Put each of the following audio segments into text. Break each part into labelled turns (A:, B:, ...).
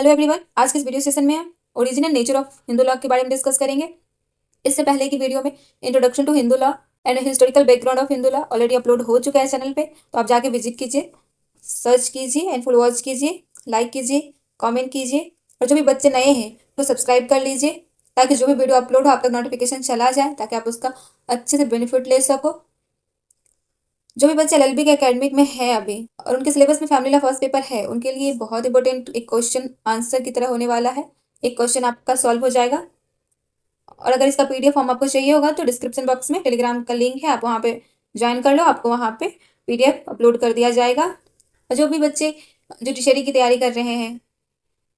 A: Hello everyone, आज के इस वीडियो सेशन में हम original nature of Hindu law के बारे में डिस्कस करेंगे। इससे पहले की वीडियो में introduction to Hindu law and historical background of Hindu law already upload हो चुका है चैनल पे, तो आप जाके विजिट कीजिए, सर्च कीजिए एंड फुल वॉच कीजिए, लाइक कीजिए, कॉमेंट कीजिए और जो भी बच्चे नए हैं तो सब्सक्राइब कर लीजिए ताकि जो भी वीडियो अपलोड हो आप तक नोटिफिकेशन चला जाए, ताकि आप उसका अच्छे से बेनिफिट ले सको। जो भी बच्चे एलएलबी के एकेडमिक में है अभी और उनके सिलेबस में फैमिली लॉ फर्स्ट पेपर है, उनके लिए बहुत इंपॉर्टेंट एक क्वेश्चन आंसर की तरह होने वाला है। एक क्वेश्चन आपका सॉल्व हो जाएगा और अगर इसका पीडीएफ फॉर्म आपको चाहिए होगा तो डिस्क्रिप्शन बॉक्स में टेलीग्राम का लिंक है, आप वहाँ पे ज्वाइन कर लो, आपको वहाँ पे पीडीएफ अपलोड कर दिया जाएगा। और जो भी बच्चे जुडिशरी की तैयारी कर रहे हैं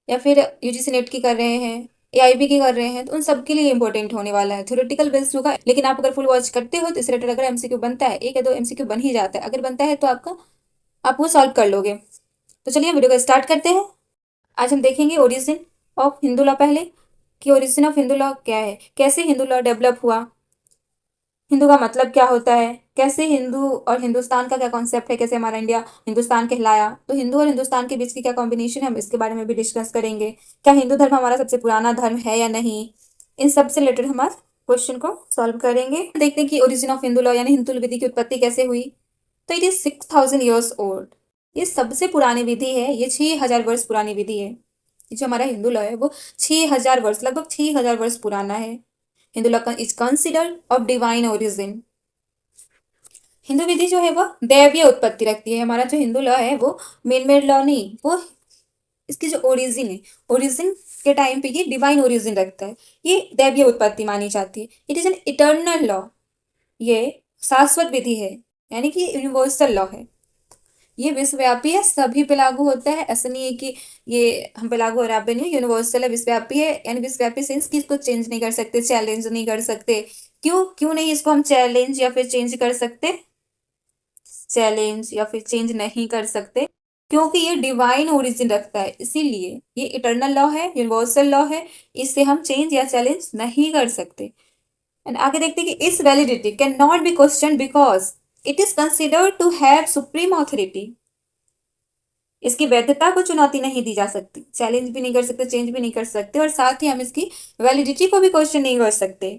A: या फिर यूजीसी नेट की कर रहे हैं, एआईबी की कर रहे हैं, तो उन सबके लिए इंपॉर्टेंट होने वाला है। थ्योरेटिकल बेस्ड होगा, लेकिन आप अगर फुल वॉच करते हो तो इस रिलेटेड अगर एमसीक्यू बनता है, एक या दो एमसीक्यू बन ही जाता है, अगर बनता है तो आप वो सॉल्व कर लोगे। तो चलिए वीडियो को स्टार्ट करते हैं। आज हम देखेंगे ओरिजिन ऑफ हिंदू लॉ, पहले कि ओरिजिन ऑफ हिंदू लॉ क्या है, कैसे हिंदू लॉ डेवलप हुआ, हिंदू का मतलब क्या होता है, कैसे हिंदू और हिंदुस्तान का क्या कॉन्सेप्ट है, कैसे हमारा इंडिया हिंदुस्तान कहलाया, तो हिंदू और हिंदुस्तान के बीच की क्या कॉम्बिनेशन है, हम इसके बारे में भी डिस्कस करेंगे। क्या हिंदू धर्म हमारा सबसे पुराना धर्म है या नहीं, इन सब से रिलेटेड हमारे क्वेश्चन को सॉल्व करेंगे। देखते हैं कि ओरिजिन ऑफ हिंदू लॉ यानी हिंदू विधि की उत्पत्ति कैसे हुई। तो इट इज 6000 ईयर्स ओल्ड। ये सबसे पुरानी विधि है, ये 6000 वर्ष पुरानी विधि है। ये जो हमारा हिंदू लॉ है वो 6000 वर्ष, लगभग 6000 वर्ष पुराना है। Hindu law is considered of divine origin. Hindu विधि जो है वो दैवीय उत्पत्ति रखती है। हमारा जो हिंदू लॉ है वो मेन मेड लॉ नहीं, वो इसकी जो ओरिजिन है, ओरिजिन के टाइम पे ये डिवाइन ओरिजिन रखता है, ये दैवीय उत्पत्ति मानी जाती है। It is an eternal law, ये शाश्वत विधि है, यानी कि यूनिवर्सल लॉ है। ये विश्वव्यापी है, सभी पे लागू होता है। ऐसा नहीं है कि ये हम पे लागू हो रहा है, नहीं, यूनिवर्सल है, विश्वव्यापी है। यानी विश्वव्यापी सेंस कि इसको चेंज नहीं कर सकते, चैलेंज नहीं कर सकते। क्यों क्यों नहीं इसको हम चैलेंज या फिर चेंज कर सकते, चैलेंज या फिर चेंज नहीं कर सकते? क्योंकि ये डिवाइन ओरिजिन रखता है, इसीलिए ये इटर्नल लॉ है, यूनिवर्सल लॉ है, इससे हम चेंज या चैलेंज नहीं कर सकते। एंड आगे देखते हैं कि इस validity can not be question because it is considered to have supreme authority. इसकी वैधता को चुनौती नहीं दी जा सकती, चैलेंज भी नहीं कर सकते, चेंज भी नहीं कर सकते, और साथ ही हम इसकी वैलिडिटी को भी क्वेश्चन नहीं कर सकते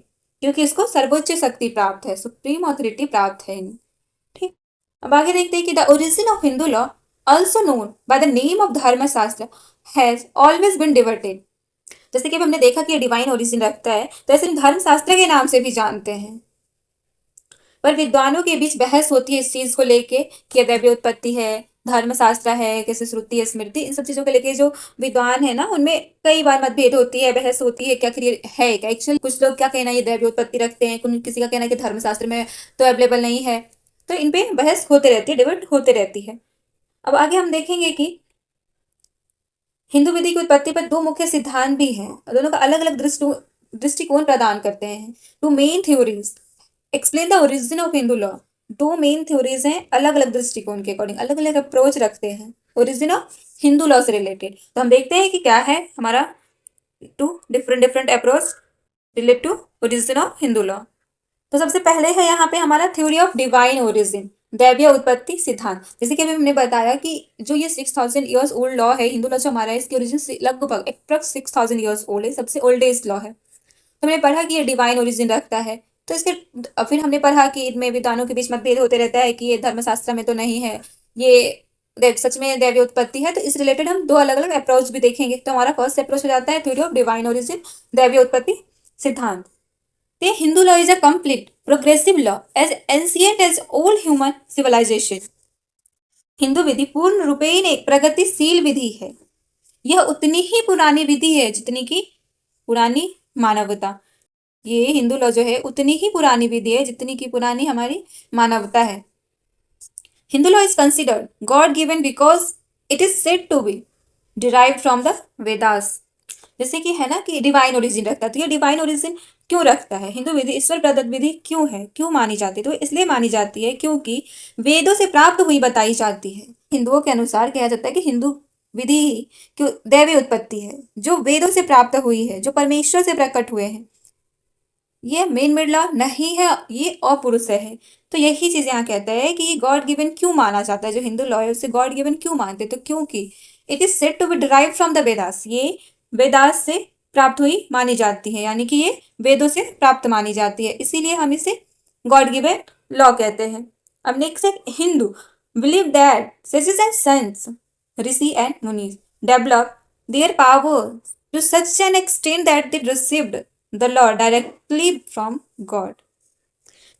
A: क्योंकि इसको सर्वोच्च शक्ति प्राप्त है, सुप्रीम ऑथोरिटी प्राप्त है। ठीक, अब आगे देखते हैं कि the origin of Hindu law also known by the name of धर्मशास्त्र हैज ऑलवेज बिन डिवर्टेड। जैसे कि अब हमने देखा कि ये डिवाइन ओरिजिन रखता है, तो ऐसे धर्मशास्त्र के नाम से भी जानते हैं। पर विद्वानों के बीच बहस होती है इस चीज को लेके कि दैवीय उत्पत्ति है, धर्मशास्त्र है, कैसे श्रुति है, स्मृति, इन सब चीजों को लेके जो विद्वान है ना, उनमें कई बार मतभेद होती है, बहस होती है, क्या क्लियर है क्या एक्चुअल। कुछ लोग क्या कहना है ये दैवीय उत्पत्ति रखते हैं, किसी का कहना है कि धर्मशास्त्र में तो अवेलेबल नहीं है। तो इन पे बहस होते रहती है, डिबेट होते रहती है। अब आगे हम देखेंगे कि हिंदू विधि की उत्पत्ति पर दो मुख्य सिद्धांत भी हैं, दोनों का अलग अलग दृष्टिकोण प्रदान करते हैं। Two main theories explain the origin of Hindu law. दो मेन थ्योरीज हैं, अलग अलग दृष्टिकोण के अकॉर्डिंग अलग अलग अप्रोच रखते हैं ओरिजिन ऑफ हिंदू लॉ से रिलेटेड। तो हम देखते हैं कि क्या है हमारा two different approach relate to origin of Hindu law. तो सबसे पहले है यहाँ पे हमारा थ्योरी ऑफ डिवाइन ओरिजिन, दैवीय उत्पत्ति सिद्धांत। जैसे कि अभी हमने बताया कि जो ये 6000 ईयर्स ओल्ड लॉ है, हिंदू लॉ जो हमारा है, इसकी ओरिजिन लगभग अप्रॉक्स 6000 ईयर्स ओल्ड है, सबसे ओल्डेस्ट लॉ है। तो हमने पढ़ा कि ये डिवाइन ओरिजिन रखता है। तो इसके फिर हमने पढ़ा कि इनमें विद्वानों के बीच मतभेद होते रहता है कि ये धर्मशास्त्र में तो नहीं है, ये सच में दैवीय उत्पत्ति है। तो इस रिलेटेड हम दो अलग अलग अप्रोच भी देखेंगे। तो हमारा फर्स्ट अप्रोच हो जाता है थ्योरी ऑफ डिवाइन ओरिजिन, दैवीय उत्पत्ति सिद्धांत। The Hindu law is a complete, progressive law as ancient as all human civilization. Hindu विधि पूर्ण रूपेण एक प्रगतिशील विधि है। यह उतनी ही पुरानी विधि है जितनी की पुरानी मानवता। ये हिंदू लॉ जो है उतनी ही पुरानी विधि है जितनी की पुरानी हमारी मानवता है। Hindu law is considered god given because it is said to be derived from the Vedas. जैसे कि है ना कि डिवाइन ओरिजिन रखता है, तो ये डिवाइन ओरिजिन क्यों रखता है, हिंदू विधि ईश्वर प्रदत्त विधि क्यों है, क्यों मानी जाती है? तो इसलिए मानी जाती है क्योंकि वेदों से प्राप्त हुई बताई जाती है। हिंदुओं के अनुसार कहा जाता है कि हिंदू विधि क्यों दैवीय उत्पत्ति है, जो वेदों से प्राप्त हुई है, जो परमेश्वर से प्रकट हुए हैं। ये मेन मेड लॉ नहीं है, ये अपुरुष है। तो यही चीज यहाँ कहता है कि गॉड गिवन क्यों माना जाता है, जो हिंदू लॉ है उसे गॉड गिवन क्यों मानते, तो क्योंकि it is said to be derive from the Vedas, ये वेदास से प्राप्त हुई मानी जाती है, यानी कि ये वेदों से प्राप्त मानी जाती है, इसीलिए हम इसे गॉड गिवन लॉ कहते हैं। अब नेक्स्ट है Hindu believe that sages and saints, Rishi and मुनीज develop their power to such an extent that they received the law directly from God।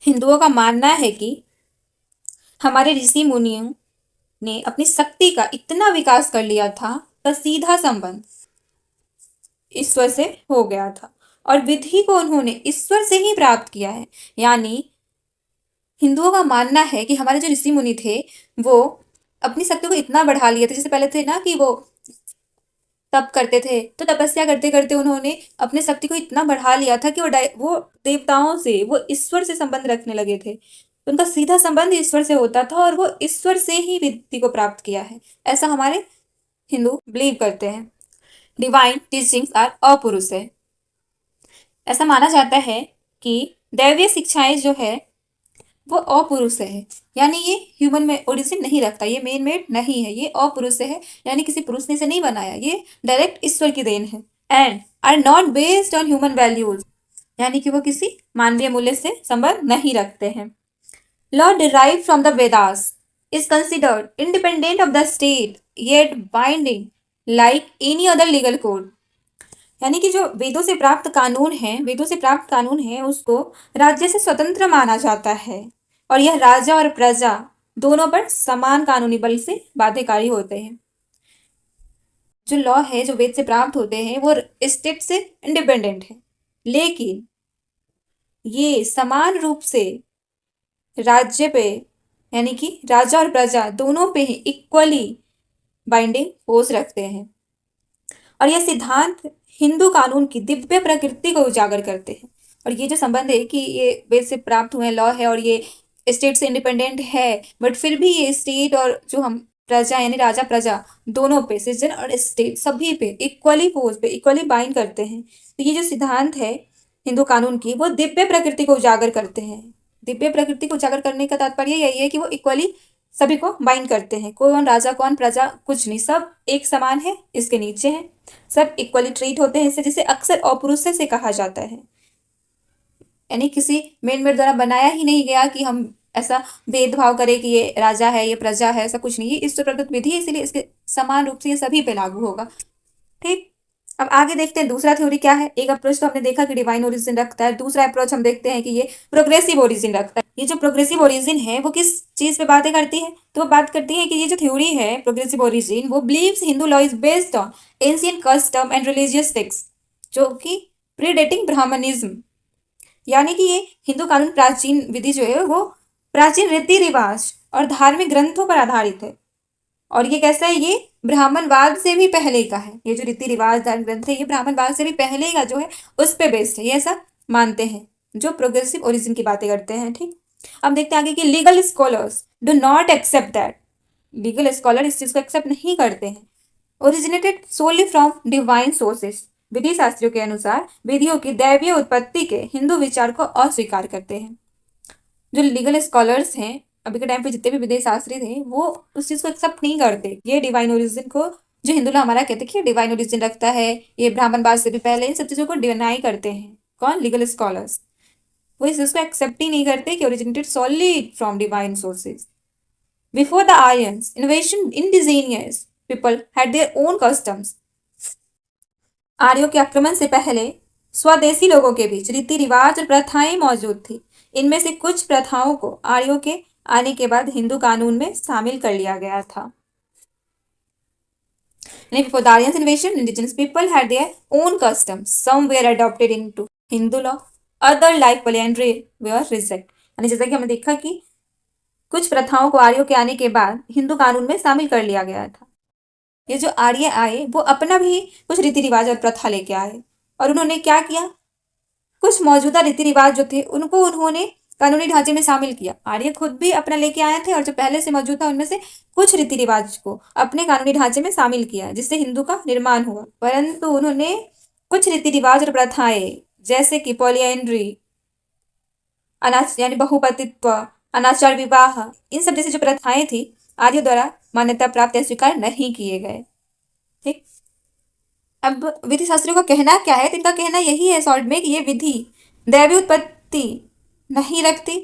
A: हिंदुओं का मानना है कि हमारे ऋषि मुनियों ने अपनी शक्ति का इतना विकास कर लिया था का सीधा संबंध ईश्वर से हो गया था, और विधि को उन्होंने ईश्वर से ही प्राप्त किया है। यानी हिंदुओं का मानना है कि हमारे जो ऋषि मुनि थे वो अपनी शक्ति को इतना बढ़ा लिए थे, जैसे पहले थे ना कि वो तप करते थे, तो तपस्या करते करते उन्होंने अपनी शक्ति को इतना बढ़ा लिया था कि वो देवताओं से, वो ईश्वर से संबंध रखने लगे थे, तो उनका सीधा संबंध ईश्वर से होता था और वो ईश्वर से ही विधि को प्राप्त किया है, ऐसा हमारे हिंदू बिलीव करते हैं। डिवाइन टीचिंग्स आर अपुरुष है, ऐसा माना जाता है कि दैवीय शिक्षाएं जो है वो अपुरुष है, यानी ये ह्यूमन में ओरिजिन नहीं रखता, ये मेन मेड नहीं है, ये अपुरुष है, यानी किसी पुरुष ने इसे नहीं बनाया, ये डायरेक्ट ईश्वर की देन है। And are not based on human values, यानी कि वो किसी मानवीय मूल्य से संबंध नहीं रखते हैं। Law derive from the Vedas is considered independent of the state yet binding like any other legal code, यानी कि जो वेदों से प्राप्त कानून है उसको राज्य से स्वतंत्र माना जाता है, और यह राजा और प्रजा दोनों पर समान कानूनी बल से बाध्यकारी होते हैं। जो लॉ है जो वेद से प्राप्त होते हैं वो स्टेट से इंडिपेंडेंट है, लेकिन ये समान रूप से राज्य पे, यानी कि राजा और प्रजा दोनों पे ही इक्वली बाइंडिंग फोर्स रखते हैं, और यह सिद्धांत हिंदू कानून की दिव्य प्रकृति को उजागर करते हैं। और ये जो संबंध है कि ये वेद से प्राप्त हुए लॉ है और ये स्टेट से इंडिपेंडेंट है, बट फिर भी ये स्टेट और जो हम प्रजा यानी राजा प्रजा दोनों पे, सिटीजन और स्टेट सभी पे इक्वली फोर्स पे इक्वली बाइंड करते हैं। तो ये जो सिद्धांत है हिंदू कानून की वो दिव्य प्रकृति को उजागर करते हैं। दिव्य प्रकृति को उजागर करने का तात्पर्य यही है कि वो इक्वली सभी को बाइंड करते हैं, कौन राजा कौन प्रजा कुछ नहीं, सब एक समान है, इसके नीचे है, सब इक्वली ट्रीट होते हैं, इससे जिसे अक्सर अपुरुष से कहा जाता है, यानी किसी मेन मेड द्वारा बनाया ही नहीं गया कि हम ऐसा भेदभाव करें कि ये राजा है ये प्रजा है, ऐसा कुछ नहीं, ये ईश्वर प्रदत्त विधि है, इसीलिए इसके समान रूप से ये सभी पे लागू होगा। ठीक, अब आगे देखते हैं दूसरा थ्योरी क्या है। एक अप्रोच तो हमने देखा कि डिवाइन ओरिजिन रखता है, दूसरा अप्रोच हम देखते हैं कि ये प्रोग्रेसिव ओरिजिन रखता है। ये जो प्रोग्रेसिव ओरिजिन है वो किस चीज पे बातें करती है, तो वो बात करती है कि ये जो थ्योरी है प्रोग्रेसिव ओरिजिन वो believes Hindu law is based on ancient custom and religious text, जो कि प्रीडेटिंग ब्राह्मणिज्म, यानी कि ये हिंदू कानून प्राचीन विधि जो है वो प्राचीन रीति रिवाज और धार्मिक ग्रंथों पर आधारित है, और ये कैसा है, ये ब्राह्मणवाद से भी पहले का है, ये जो रीति रिवाज धार्मिक ग्रंथ है ये ब्राह्मणवाद से भी पहले का जो है उस पे बेस्ड है, ये ऐसा मानते हैं जो प्रोग्रेसिव ओरिजिन की बातें करते हैं। ठीक, अब देखते हैं आगे कि legal scholars do not accept that, legal scholar इस चीज को एक्सेप्ट नहीं करते हैं। Originated solely from divine sources, विधि शास्त्रियों के अनुसार विधियों की दैवीय उत्पत्ति के हिंदू विचार को अस्वीकार करते हैं। जो लीगल स्कॉलर्स हैं अभी के टाइम पे जितने भी विधि शास्त्री थे वो उस चीज को एक्सेप्ट नहीं करते, ये डिवाइन ओरिजिन को, जो हिंदू लोग हमारा कहते हैं कि डिवाइन ओरिजिन रखता है, ये ब्राह्मणवाद से भी पहले, इन सब चीजों को डिनाई करते हैं। कौन? लीगल स्कॉलर्स, वो इस चीज को एक्सेप्ट ही नहीं करते कि originated solid from divine sources. Before the Aryans इन्वेशन indigenous people had their own customs, आर्यों के आक्रमण से पहले स्वदेशी लोगों के बीच रीति रिवाज और प्रथाएं मौजूद थी। इनमें से कुछ प्रथाओं को आर्यों के आने के बाद हिंदू कानून में शामिल कर लिया गया था। Before the Aryan invasion, indigenous people had their own customs. Some were adopted into Hindu law, other like polyandry were rejected. यानी जैसा कि हमने देखा कि कुछ प्रथाओं को आर्यों के आने के बाद हिंदू कानून में शामिल कर लिया गया था। ये जो आर्य आए वो अपना भी कुछ रीति रिवाज और प्रथा लेके आए, और उन्होंने क्या किया, कुछ मौजूदा रीति रिवाज जो थे उनको उन्होंने कानूनी ढांचे में शामिल किया। आर्य खुद भी अपना लेके आए थे और जो पहले से मौजूद था उनमें से कुछ रीति रिवाज को अपने कानूनी ढांचे में शामिल किया, जिससे हिंदू का निर्माण हुआ। परंतु उन्होंने कुछ रीति रिवाज और प्रथाएं जैसे कि पॉलिएंड्री, यानी बहुपतित्व, अनाचार विवाह, इन सब जैसी जो प्रथाएं थी आर्य द्वारा मान्यता प्राप्त या स्वीकार नहीं किए गए। ठीक। अब विधि शास्त्रियों का कहना क्या है, तो इनका कहना यही है शॉर्ट में कि ये विधि दैवीय उत्पत्ति नहीं रखती।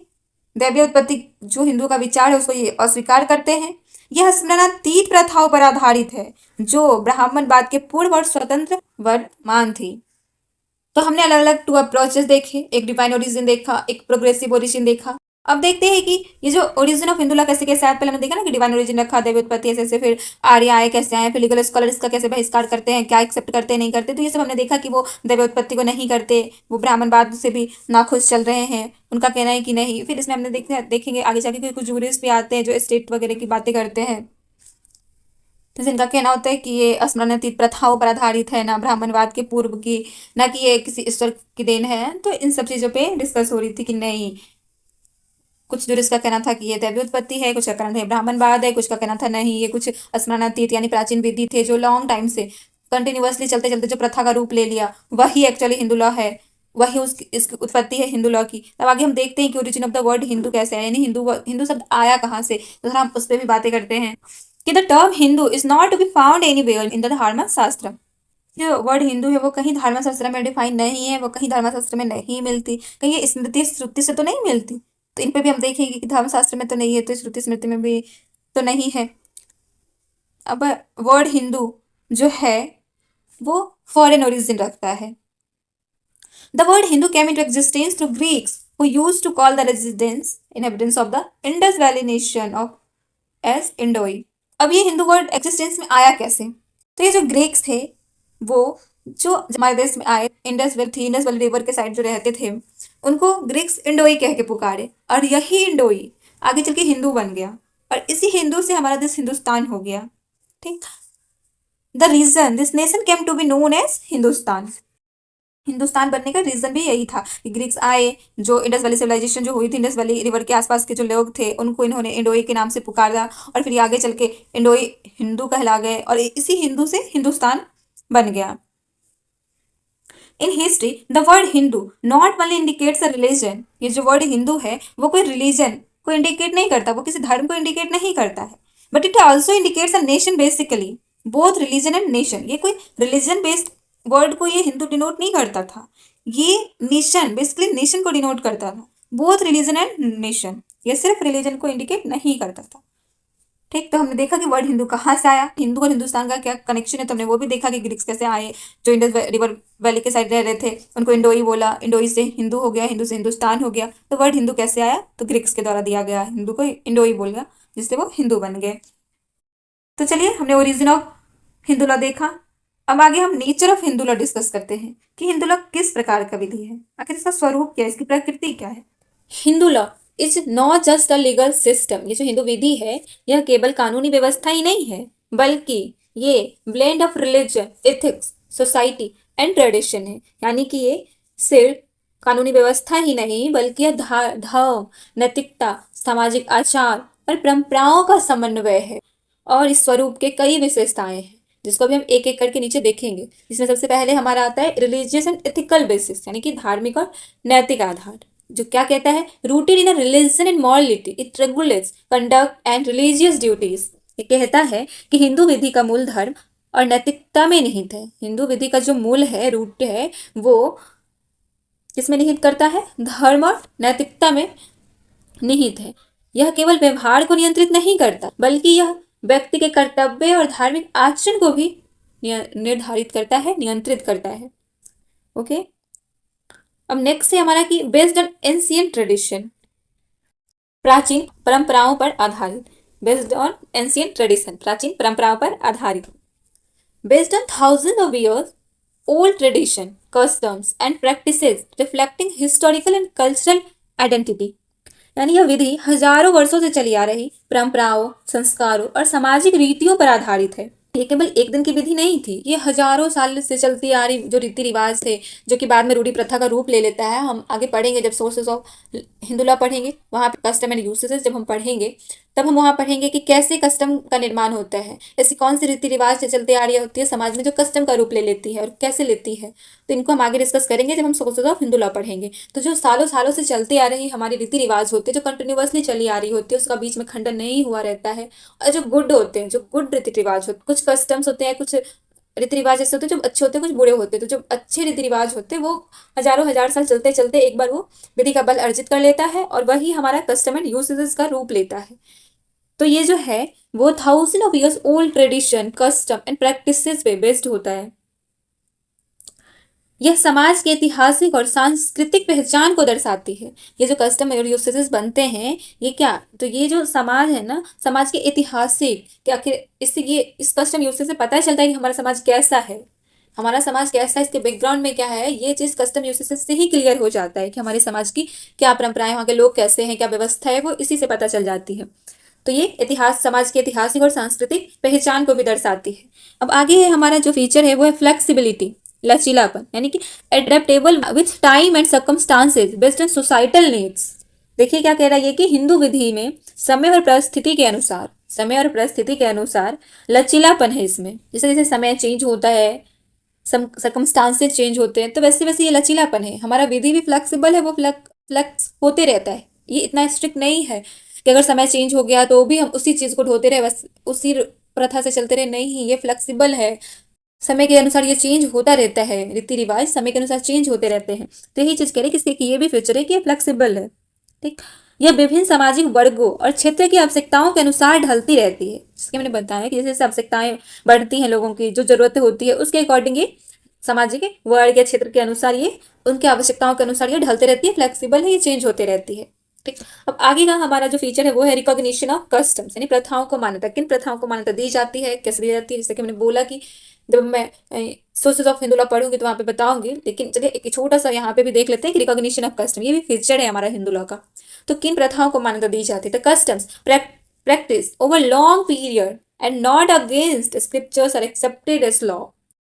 A: दैवीय उत्पत्ति जो हिंदू का विचार है उसको ये अस्वीकार करते हैं। यह स्मरणातीत प्रथाओं पर आधारित है जो ब्राह्मणवाद के पूर्व और स्वतंत्र वर्तमान थी। तो हमने अलग अलग टू अप्रोचेस देखे, एक डिवाइन ओरिजिन देखा, एक प्रोग्रेसिव ओरिजिन देखा। अब देखते हैं कि ये जो ओरिजिन ऑफ हिंदुला कैसे कैसे आया। पहले हमने देखा ना कि डिवाइन ओरिजिन रखा, दैवी उत्पत्ति ऐसे ऐसे, फिर आर्य आए कैसे आए, फिर लीगल स्कॉलर इसका कैसे बहिष्कार करते हैं, क्या एक्सेप्ट करते हैं नहीं करते। तो ये सब हमने देखा कि वो दैवी उत्पत्ति को नहीं करते, वो ब्राह्मणवाद से भी नाखुश चल रहे हैं, उनका कहना है कि नहीं। फिर इसमें हमने देखेंगे आगे जाके कि कुछ जूरिस्ट भी आते हैं जो स्टेट वगैरह की बातें करते हैं, जैसे इनका कहना होता है कि ये स्मरणातीत प्रथाओं पर आधारित है, ना ब्राह्मणवाद के पूर्व की, ना कि ये किसी ईश्वर की देन है। तो इन सब चीज़ों पे डिस्कस हो रही थी कि नहीं, कुछ जुरिस्ट का कहना था कि ये दैवीय उत्पत्ति है, कुछ का कहना था ब्राह्मणवाद है, कुछ का कहना था नहीं ये कुछ स्मरणातीत यानी प्राचीन विधि थे जो लॉन्ग टाइम से कंटिन्यूअसली चलते चलते जो प्रथा का रूप ले लिया, वही एक्चुअली हिंदू लॉ है, वही उसकी इसकी उत्पत्ति है हिंदू लॉ की। तब आगे हम देखते हैं कि origin of the word Hindu कैसे है, यानी हिंदू हिंदू शब्द आया कहाँ से, तो थोड़ा हम उस पर भी बातें करते हैं कि the term Hindu is not to be found anywhere in the dharma shastra. जो वर्ड हिंदू है वो कहीं धर्मशास्त्र में डिफाइन नहीं है, वो कहीं धर्मशास्त्र में नहीं मिलती, कहीं ये स्मृति श्रुति से तो नहीं मिलती। तो इन पे भी हम देखेंगे कि धर्मशास्त्र में तो नहीं है, तो श्रुति स्मृति में भी तो नहीं है। अब वर्ड हिंदू जो है वो फॉरेन ओरिजिन रखता है। The word Hindu came into existence through Greeks who used to call the residents inhabitants of the Indus Valley nation of as Indoi। अब ये हिंदू वर्ड एग्जिस्टेंस में आया कैसे, तो ये जो ग्रीक्स थे वो जो हमारे देश में आए, इंडस वैली थी, इंडस वैली रिवर के साइड जो रहते थे उनको ग्रीक्स इंडोई कह के पुकारे, और यही इंडोई आगे चल के हिंदू बन गया, और इसी हिंदू से हमारा देश हिंदुस्तान हो गया। ठीक। The reason this nation came to be known as Hindustan, Hindustan बनने का रीजन भी यही था कि ग्रीक्स आए, जो इंडस वैली सिविलाइजेशन जो हुई थी, इंडस वैली रिवर के आसपास के जो लोग थे उनको इन्होंने इंडोई के नाम से पुकारा, और फिर आगे चल के इंडोई हिंदू कहला गए, और इसी हिंदू से हिंदुस्तान बन गया। In history the word Hindu not only indicates a religion, ये जो वर्ड हिंदू है वो कोई रिलीजन को इंडिकेट नहीं करता, वो किसी धर्म को इंडिकेट नहीं करता है, but it also indicates a nation basically, both religion and nation. ये कोई रिलीजन बेस्ड वर्ड को ये हिंदू डिनोट नहीं करता था, ये नेशन बेसिकली नेशन को डिनोट करता था, बोथ रिलीजन एंड नेशन, ये सिर्फ रिलीजन को इंडिकेट नहीं करता था। ठीक। तो हमने देखा कि वर्ड हिंदू कहाँ से आया, हिंदू और हिंदुस्तान का क्या कनेक्शन है, तो हमने वो भी देखा कि ग्रीक्स कैसे आए, जो इंडस रिवर वैली के साइड रह रहे थे उनको इंडोई बोला, इंडोई से हिंदू हो गया, हिंदू से हिंदुस्तान हो गया। तो वर्ड हिंदू कैसे आया, तो ग्रीक्स के द्वारा दिया गया, हिंदू को इंडोई बोल गया जिससे वो हिंदू बन गए। तो चलिए हमने ओरिजिन ऑफ हिंदू लॉ देखा। अब आगे हम nature of Hindu law discuss करते हैं कि हिंदू लॉ किस प्रकार का विधि है, आखिर इसका स्वरूप क्या है, इसकी प्रकृति क्या है। Hindu law is not just a legal system, ये जो हिंदू विधि है यह केवल कानूनी व्यवस्था ही नहीं है, बल्कि ये blend of religion, ethics, society and tradition है। यानी कि ये सिर्फ कानूनी व्यवस्था ही नहीं बल्कि यह धर्म, नैतिकता, सामाजिक आचार और परंपराओं का समन्वय है, और इस स्वरूप के कई विशेषताएं हैं जिसको भी हम एक एक करके नीचे देखेंगे। जिसमें सबसे पहले हमारा आता है रिलीजियस एंड एथिकल बेसिस, यानी कि धार्मिक और नैतिक आधार, जो क्या कहता है, rooted in a religion and morality, it regulates conduct and religious duties. ये कहता है कि हिंदू विधि का मूल धर्म और नैतिकता में निहित है। हिंदू विधि का जो मूल है, रूट है, वो किसमें निहित करता है, धर्म और नैतिकता में निहित है। यह केवल व्यवहार को नियंत्रित नहीं करता बल्कि यह व्यक्ति के कर्तव्य और धार्मिक आचरण को भी निर्धारित करता है, नियंत्रित करता है। ओके। अब नेक्स्ट है हमारा कि बेस्ड ऑन एंशियंट ट्रेडिशन, प्राचीन परंपराओं पर आधारित, बेस्ड ऑन एंशियंट ट्रेडिशन, प्राचीन परंपराओं पर आधारित, based on thousand of years old tradition, customs and practices reflecting historical and cultural identity. यानी यह विधि हजारों वर्षों से चली आ रही परंपराओं, संस्कारों और सामाजिक रीतियों पर आधारित है। ये केवल एक दिन की विधि नहीं थी, ये हजारों साल से चलती आ रही जो रीति रिवाज थे, जो कि बाद में रूढ़ी प्रथा का रूप ले लेता है। हम आगे पढ़ेंगे जब सोर्सेज ऑफ हिंदू लॉ पढ़ेंगे, वहाँ पे कस्टम एंड यूसेज जब हम पढ़ेंगे तब हम वहाँ पढ़ेंगे कि कैसे कस्टम का निर्माण होता है, ऐसी कौन सी रीति रिवाज से चलती आ रही होती है समाज में जो कस्टम का रूप ले लेती है और कैसे लेती है। तो इनको हम आगे डिस्कस करेंगे जब हम सोर्सेज ऑफ हिंदू लॉ पढ़ेंगे। तो जो सालों सालों से चलती आ रही हमारी रीति रिवाज होती है, जो कंटिन्यूअसली चली आ रही होती है, उसका बीच में खंडन नहीं हुआ रहता है, और जो गुड होते हैं, जो गुड रीति रिवाज होते, कुछ कस्टम्स होते हैं, कुछ रीति रिवाज ऐसे होते हैं, जो अच्छे होते हैं, कुछ बुरे होते हैं। तो जो अच्छे रीति रिवाज होते हैं वो हजारों हजार साल चलते चलते एक बार वो विधि का बल अर्जित कर लेता है और वही हमारा कस्टम एंड यूसेजेस का रूप लेता है। तो ये जो है वो 1000 of years old tradition, custom and practices पे बेस्ड होता है। यह समाज के ऐतिहासिक और सांस्कृतिक पहचान को दर्शाती है। ये जो कस्टम और यूसेजेस बनते हैं, ये क्या, तो ये जो समाज है ना, समाज के ऐतिहासिक कि आखिर इससे ये इस कस्टम यूसेज से पता चलता है कि हमारा समाज कैसा है, हमारा समाज कैसा है, इसके बैकग्राउंड में क्या है, ये चीज कस्टम यूसेज से ही क्लियर हो जाता है कि हमारे समाज की क्या परंपराएं, वहाँ के लोग कैसे हैं, क्या व्यवस्था है, वो इसी से पता चल जाती है। तो ये इतिहास समाज की ऐतिहासिक और सांस्कृतिक पहचान को भी दर्शाती है। अब आगे है हमारा जो फीचर है वो है फ्लेक्सिबिलिटी, लचीलापन, यानी कि adaptable with time and circumstances based on societal needs. देखिए क्या कह रहा है ये कि हिंदू विधि में समय और परिस्थिति के अनुसार, समय और परिस्थिति के अनुसार लचीलापन है इसमें। जैसे जैसे समय चेंज होता है, सर्कमस्टांसेस चेंज होते हैं, तो वैसे वैसे ये लचीलापन है। हमारा विधि भी फ्लेक्सिबल है, वो फ्लेक्स होते रहता है। ये इतना स्ट्रिक्ट नहीं है कि अगर समय चेंज हो गया तो भी हम उसी चीज़ को ढोते रहे, बस उसी प्रथा से चलते रहे, नहीं, ये फ्लेक्सिबल है। समय के अनुसार ये चेंज होता रहता है, रीति रिवाज समय के अनुसार चेंज होते रहते हैं। तो यही चीज़ कह रहे हैं कि ये भी फीचर है कि ये फ्लेक्सिबल है। ठीक, यह विभिन्न सामाजिक वर्गों और क्षेत्र की आवश्यकताओं के अनुसार ढलती रहती है। जिसके मैंने बताया कि जैसे जैसे आवश्यकताएं बढ़ती हैं, लोगों की जो जरूरतें होती है, उसके अकॉर्डिंग ये सामाजिक वर्ग या क्षेत्र के अनुसार ये उनकी आवश्यकताओं के अनुसार ये ढलते रहती है, फ्लेक्सिबल है, ये चेंज होते रहती है। ठीक, अब आगे का हमारा जो फीचर है वो है रिकॉग्निशन ऑफ कस्टम्स, यानी प्रथाओं को मान्यता। किन प्रथाओं को मान्यता दी जाती है, कैसे दी जाती है, जैसे कि मैंने बोला कि जब मैं सोर्सेज ऑफ हिंदू लॉ पढ़ूंगी तो वहाँ पे बताऊंगी, लेकिन चलिए एक छोटा सा यहाँ पे भी देख लेते हैं कि रिकॉग्निशन ऑफ कस्टम, ये भी फीचर है हमारा हिंदू लॉ का। तो किन प्रथाओं को मान्यता दी जाती है, the customs practice over long period and not against scriptures are accepted as law.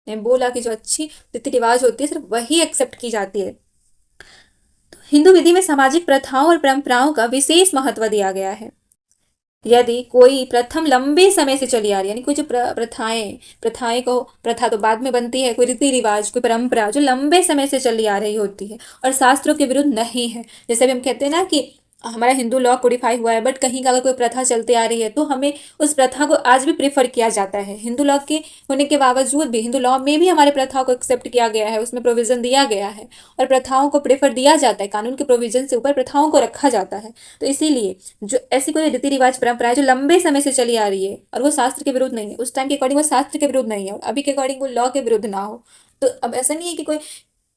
A: मैं बोला कि जो अच्छी रीति रिवाज होती है सिर्फ वही एक्सेप्ट की जाती है। तो हिंदू विधि में सामाजिक प्रथाओं और परंपराओं का विशेष महत्व दिया गया है। यदि कोई प्रथम लंबे समय से चली आ रही है, यानी कोई जो प्रथाएं को, प्रथा तो बाद में बनती है, कोई रीति रिवाज, कोई परंपरा जो लंबे समय से चली आ रही होती है और शास्त्रों के विरुद्ध नहीं है। जैसे अभी हम कहते हैं ना कि हमारा हिंदू लॉ कोडिफाई हुआ है, बट कहीं का अगर कोई प्रथा चलती आ रही है तो हमें उस प्रथा को आज भी प्रेफर किया जाता है। हिंदू लॉ के होने के बावजूद भी हिंदू लॉ में भी हमारे प्रथाओं को एक्सेप्ट किया गया है, उसमें प्रोविजन दिया गया है और प्रथाओं को प्रेफर दिया जाता है। कानून के प्रोविजन से ऊपर प्रथाओं को रखा जाता है। तो इसीलिए जो ऐसी कोई रीति रिवाज परंपरा है जो लंबे समय से चली आ रही है और वो शास्त्र के विरुद्ध नहीं है, उस टाइम के अकॉर्डिंग वो शास्त्र के विरुद्ध नहीं है और अभी के अकॉर्डिंग वो लॉ के विरुद्ध ना हो, तो अब ऐसा नहीं है कि कोई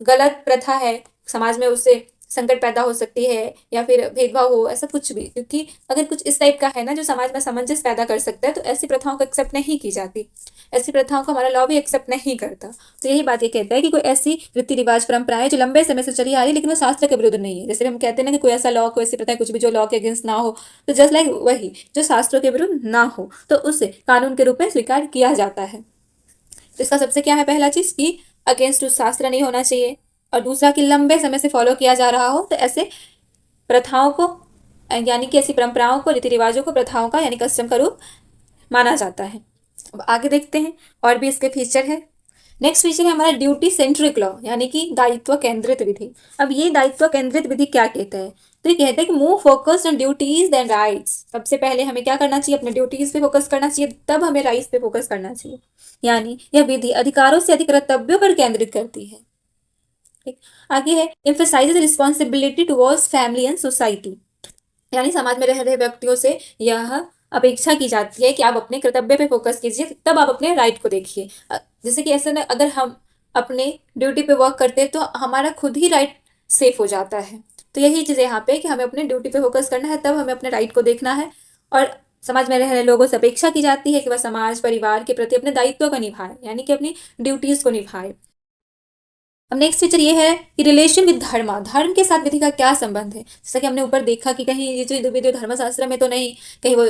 A: गलत प्रथा है समाज में, उससे संकट पैदा हो सकती है या फिर भेदभाव हो, ऐसा कुछ भी। क्योंकि अगर कुछ इस टाइप का है ना जो समाज में असमंजस पैदा कर सकता है, तो ऐसी प्रथाओं को एक्सेप्ट नहीं की जाती, ऐसी प्रथाओं को हमारा लॉ भी एक्सेप्ट नहीं करता। तो यही बात ये कहता है कि कोई ऐसी रीति रिवाज परंपराएं जो लंबे समय से चली आ रही है लेकिन वो शास्त्र के विरुद्ध नहीं है। जैसे हम कहते हैं ना कि कोई ऐसा लॉ, कोई ऐसी प्रथा, कुछ भी जो लॉ के अगेंस्ट ना हो, तो जस्ट लाइक वही जो शास्त्रों के विरुद्ध ना हो तो उसे कानून के रूप में स्वीकार किया जाता है। तो इसका सबसे क्या है, पहला चीज कि अगेंस्ट शास्त्र नहीं होना चाहिए, और दूसरा कि लंबे समय से फॉलो किया जा रहा हो। तो ऐसे प्रथाओं को, यानी कि ऐसी परंपराओं को, रीति रिवाजों को प्रथाओं का यानी कस्टम का रूप माना जाता है। अब आगे देखते हैं और भी इसके फीचर है। नेक्स्ट फीचर है हमारा ड्यूटी सेंट्रिक लॉ, यानी कि दायित्व केंद्रित विधि। अब ये दायित्व केंद्रित विधि क्या कहता है, तो ये कहता है कि move focus on duties then rights. सबसे पहले हमें क्या करना चाहिए, अपने ड्यूटीज पे फोकस करना चाहिए, तब हमें राइट्स पे फोकस करना चाहिए। यानी यह विधि अधिकारों से अधिक कर्तव्यों पर केंद्रित करती है। ठीक, आगे है emphasises responsibility towards family and society, यानी समाज में रह रहे व्यक्तियों से यह अपेक्षा की जाती है कि आप अपने कर्तव्य पे फोकस कीजिए, तब आप अपने राइट को देखिए। जैसे कि ऐसा ना, अगर हम अपने ड्यूटी पे वर्क करते हैं तो हमारा खुद ही राइट सेफ हो जाता है। तो यही चीज़ यहाँ पे कि हमें अपने ड्यूटी पे फोकस करना है, तब हमें अपने राइट को देखना है। और समाज में रह रहे लोगों से अपेक्षा की जाती है कि वह समाज परिवार के प्रति अपने दायित्व को निभाए, यानी कि अपनी ड्यूटीज को निभाए। अब नेक्स्ट फीचर ये है कि रिलेशन विद धर्म, धर्म के साथ विधि का क्या संबंध है। जैसा कि हमने ऊपर देखा कि कहीं ये जो विधि धर्मशास्त्र में तो नहीं, कहीं वो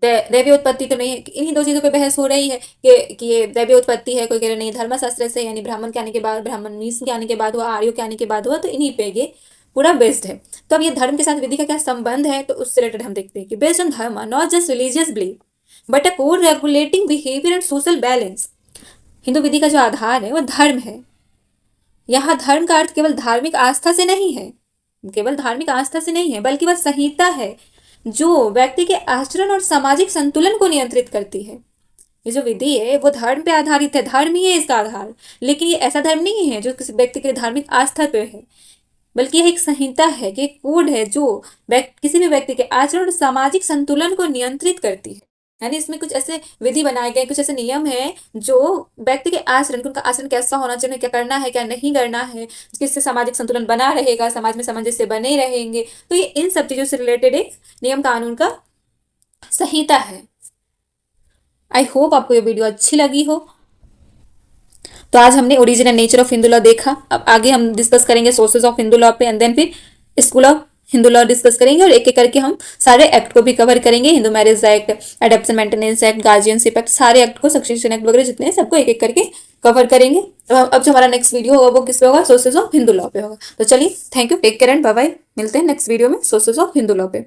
A: दैवीय उत्पत्ति तो नहीं है, इन्हीं दो चीज़ों पे बहस हो रही है कि ये दैवीय उत्पत्ति है, कोई कह रहे नहीं धर्मशास्त्र से, यानी ब्राह्मण के आने के बाद, ब्राह्मण के आने के बाद हुआ, आर्यों के आने के बाद हुआ, तो इन्हीं पे ये पूरा बेस्ड है। तो अब ये धर्म के साथ विधि का क्या संबंध है, तो उससे रिलेटेड हम देखते हैं कि based on dharma not just religious belief but a code regulating behaviour and social balance. Hindu विधि का जो आधार है वो धर्म है। यहाँ धर्म का अर्थ केवल धार्मिक आस्था से नहीं है, केवल धार्मिक आस्था से नहीं है, बल्कि वह संहिता है जो व्यक्ति के आचरण और सामाजिक संतुलन को नियंत्रित करती है। ये जो विधि है वो धर्म पे आधारित है, धर्म ही है इसका आधार। लेकिन ये ऐसा धर्म नहीं है जो किसी व्यक्ति के धार्मिक आस्था पे है, बल्कि यह एक संहिता है कि एक कोड है जो किसी भी व्यक्ति के आचरण और सामाजिक संतुलन को नियंत्रित करती है। यानी इसमें कुछ ऐसे विधि बनाए गए, कुछ ऐसे नियम हैं जो व्यक्ति के आचरण, उनका आचरण कैसा होना चाहिए, क्या करना है क्या नहीं करना है, किससे सामाजिक संतुलन बना रहेगा, समाज में सामंजस्य बने रहेंगे। तो ये इन सब चीजों से रिलेटेड एक नियम कानून का संहिता है। आई होप आपको ये वीडियो अच्छी लगी हो। तो आज हमने origin and nature of Hindu law देखा। अब आगे हम डिस्कस करेंगे सोर्सेज ऑफ हिंदू लॉ पे, एंड देन फिर school of Hindu law discuss करेंगे, और एक एक करके हम सारे एक्ट को भी कवर करेंगे। Hindu marriage act, adoption maintenance act, guardianship act, सारे एक्ट को, सक्सेशन एक्ट वगैरह जितने हैं सबको एक एक करके कवर करेंगे। तो अब जो हमारा नेक्स्ट वीडियो होगा वो किस पे होगा, सोर्सेज ऑफ हिंदू लॉ पे होगा। तो चलिए, thank you, take care and bye bye. मिलते हैं नेक्स्ट वीडियो में सोर्सेज ऑफ हिंदू लॉ पे।